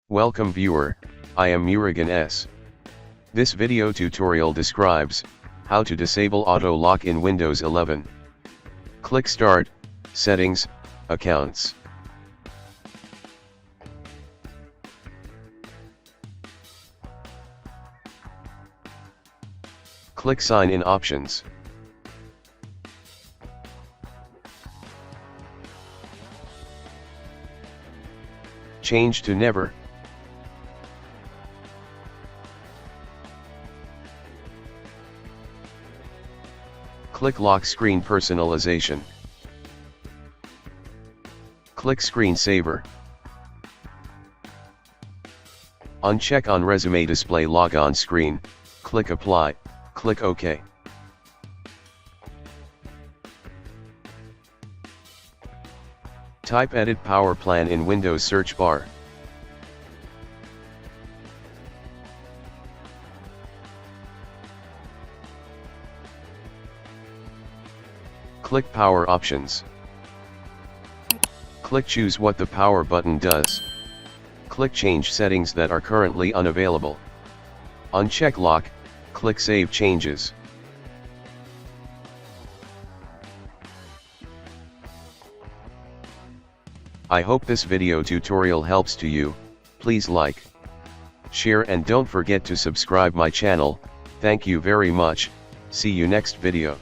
Welcome viewer, I am Murugan S. This video tutorial describes how to disable auto lock in Windows 11. Click Start, Settings, Accounts. Click Sign in Options. Change to Never. Click Lock Screen Personalization. Click Screensaver. Uncheck on Resume Display Logon Screen, click Apply, click OK. Type Edit Power Plan in Windows search bar. Click Power Options. Click Choose what the power button does. Click Change settings that are currently unavailable. Uncheck Lock, click Save Changes. I hope this video tutorial helps to you. Please like, share and don't forget to subscribe my channel. Thank you very much. See you next video.